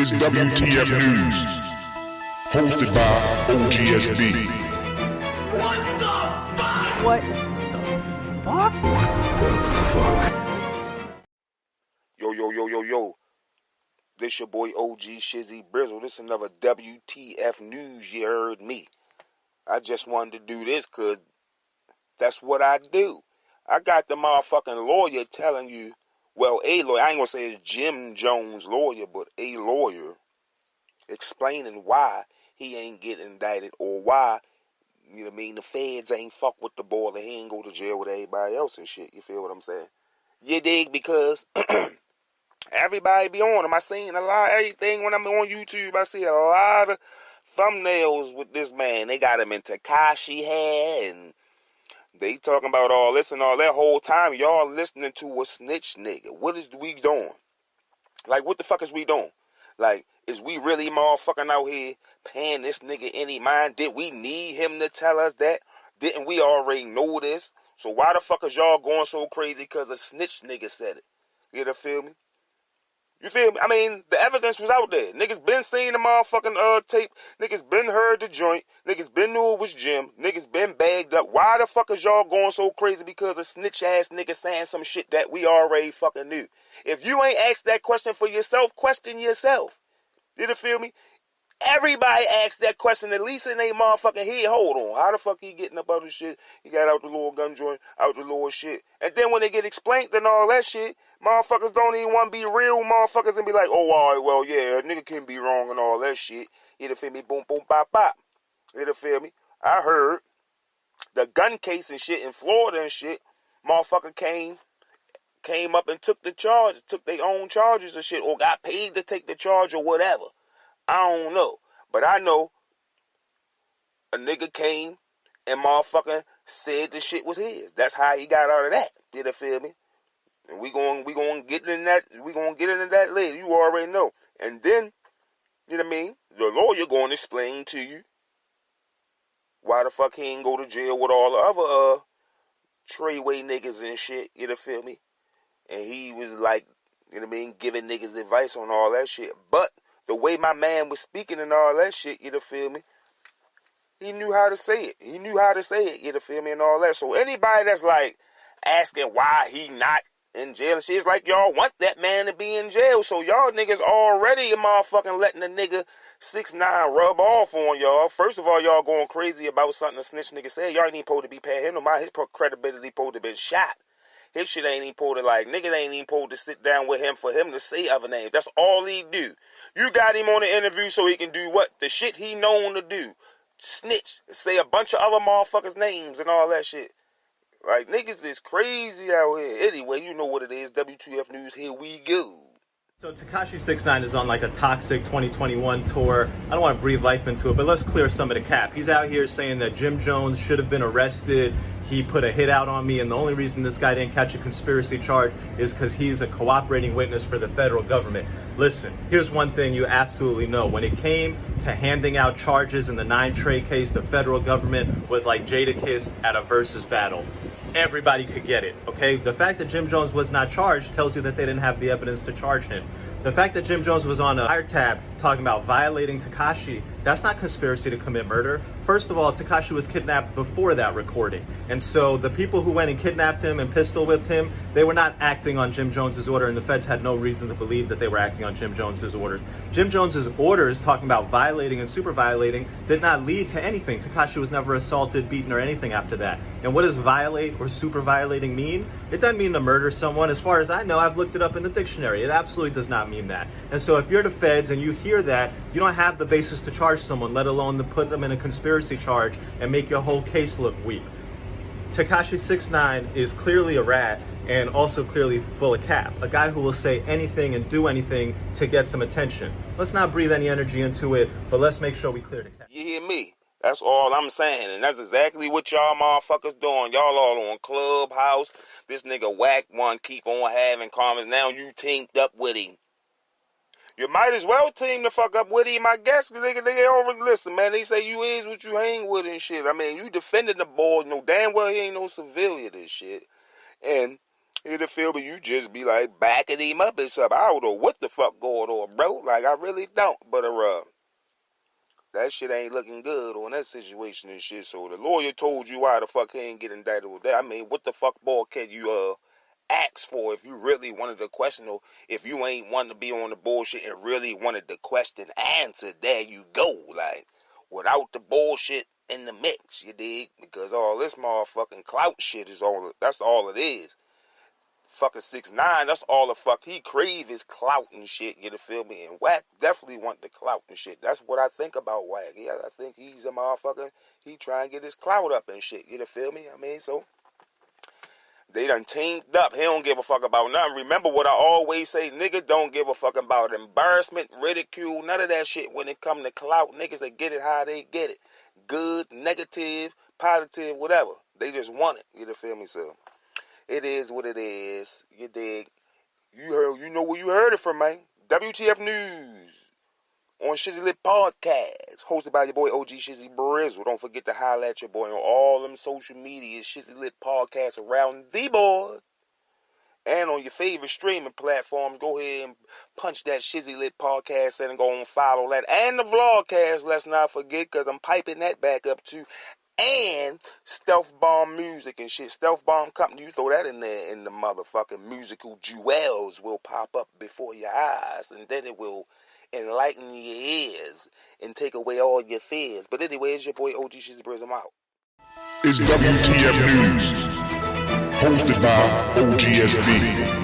is WTF News, hosted by OGSB. What the fuck? What the fuck? What the fuck? Yo. This your boy OG Shizzy Brizzle. This another WTF News, you heard me. I just wanted to do this because that's what I do. I got the motherfucking lawyer telling you, well, a lawyer, I ain't gonna say it's Jim Jones' lawyer, but a lawyer explaining why he ain't getting indicted or why, you know what I mean, the feds ain't fuck with the boy that he ain't go to jail with everybody else and shit. You feel what I'm saying? You dig? Because everybody be on him. I seen a lot of everything when I'm on YouTube. I see a lot of thumbnails with this man. They got him in Tekashi hair and they talking about all this and all that whole time. Y'all listening to a snitch nigga. What is we doing? Like, what the fuck is we doing? Like, is we really motherfucking out here paying this nigga any mind? Did we need him to tell us that? Didn't we already know this? So why the fuck is y'all going so crazy because a snitch nigga said it? You know, feel me? You feel me? I mean, the evidence was out there. Niggas been seeing the motherfucking tape. Niggas been heard the joint. Niggas been knew it was Jim. Niggas been bagged up. Why the fuck is y'all going so crazy because a snitch ass nigga saying some shit that we already fucking knew? If you ain't asked that question for yourself, question yourself. You feel me? Everybody asks that question at least in their motherfucking head. Hold on, how the fuck he getting up out of shit? He got out the little gun joint, out the little shit. And then when they get explained and all that shit, motherfuckers don't even want to be real motherfuckers and be like, oh, all right, well, yeah, a nigga can be wrong and all that shit. You feel me? Boom, boom, bop, bop. You feel me? I heard the gun case and shit in Florida and shit, motherfucker came up and took the charge, took their own charges and shit, or got paid to take the charge or whatever. I don't know. But I know a nigga came and motherfucking said the shit was his. That's how he got out of that. Did it feel me? And we going get into that. We going to get into that later. You already know. And then, you know what I mean? The lawyer going to explain to you why the fuck he ain't go to jail with all the other Treyway niggas and shit. You know, feel me? And he was like, you know what I mean, giving niggas advice on all that shit. But the way my man was speaking and all that shit, you know, feel me? He knew how to say it. You know, feel me, and all that. So anybody that's like asking why he not in jail and shit, it's like y'all want that man to be in jail. So y'all niggas already motherfucking letting the nigga 6ix9ine rub off on y'all. First of all, y'all going crazy about something a snitch nigga said. Y'all ain't even supposed to be paying him no mind. His credibility supposed to been shot. His shit ain't even supposed to, like, niggas ain't even supposed to sit down with him for him to say other names. That's all he do. You got him on the interview so he can do what? The shit he known to do. Snitch. Say a bunch of other motherfuckers' names and all that shit. Like, niggas is crazy out here. Anyway, you know what it is. WTF News, here we go. So Tekashi 6ix9ine is on like a toxic 2021 tour. I don't want to breathe life into it, but let's clear some of the cap. He's out here saying that Jim Jones should have been arrested. He put a hit out on me, and the only reason this guy didn't catch a conspiracy charge is because he's a cooperating witness for the federal government. Listen, here's one thing you absolutely know. When it came to handing out charges in the 9 Trey case, the federal government was like Jadakiss at a versus battle. Everybody could get it, okay? The fact that Jim Jones was not charged tells you that they didn't have the evidence to charge him. The fact that Jim Jones was on a Wiretap talking about violating Tekashi, that's not conspiracy to commit murder. First of all, Tekashi was kidnapped before that recording. And so the people who went and kidnapped him and pistol whipped him, they were not acting on Jim Jones's order, and the feds had no reason to believe that they were acting on Jim Jones's orders. Jim Jones's orders, talking about violating and super violating, did not lead to anything. Tekashi was never assaulted, beaten, or anything after that. And what does violate or super violating mean? It doesn't mean to murder someone. As far as I know, I've looked it up in the dictionary. It absolutely does not mean that. And so if you're the feds and you hear that, you don't have the basis to charge someone, let alone to put them in a conspiracy charge and make your whole case look weak. Tekashi 6ix9ine is clearly a rat and also clearly full of cap. A guy who will say anything and do anything to get some attention. Let's not breathe any energy into it, but let's make sure we clear the cap. You hear me? That's all I'm saying, and that's exactly what y'all motherfuckers doing. Y'all all on Clubhouse. This nigga whack one keep on having comments. Now you teamed up with him. You might as well team the fuck up with him, I guess. Nigga, over. Listen, man, they say you is what you hang with and shit. I mean, you defending the boy. No damn well he ain't no civilian and shit. And You feel me? You just be like backing him up and stuff. I don't know what the fuck going on, bro. Like, I really don't. But that shit ain't looking good on that situation and shit. So the lawyer told you why the fuck he ain't get indicted with that. I mean, what the fuck more can you ask for if you really wanted to question, or if you ain't wanting to be on the bullshit and really wanted the question answered? There you go. Like, without the bullshit in the mix, you dig? Because all this motherfucking clout shit is that's all it is. Fucking 6ix9ine, that's all the fuck he crave is clout and shit, you feel me? And Wack definitely want the clout and shit. That's what I think about Wack. Yeah, I think he's a motherfucker. He try and get his clout up and shit, you feel me? I mean, so they done teamed up. He don't give a fuck about nothing. Remember what I always say, nigga don't give a fuck about embarrassment, ridicule, none of that shit when it come to clout. Niggas that get it how they get it. Good, negative, positive, whatever. They just want it, you feel me? So it is what it is. You dig? You know where you heard it from, man. WTF News on Shizzy Lit Podcast, hosted by your boy OG Shizzy Brizzle. Don't forget to holler at your boy on all them social medias, Shizzy Lit Podcast around the board. And on your favorite streaming platforms, go ahead and punch that Shizzy Lit Podcast in and go and follow that. And the vlogcast, let's not forget, because I'm piping that back up too. And Stealth Bomb Music and shit. Stealth Bomb Company, you throw that in there, and the motherfucking musical jewels will pop up before your eyes, and then it will enlighten your ears and take away all your fears. But anyway, it's your boy OG Shizzy Brizzle. I'm out. It's WTF News, hosted by OGSB.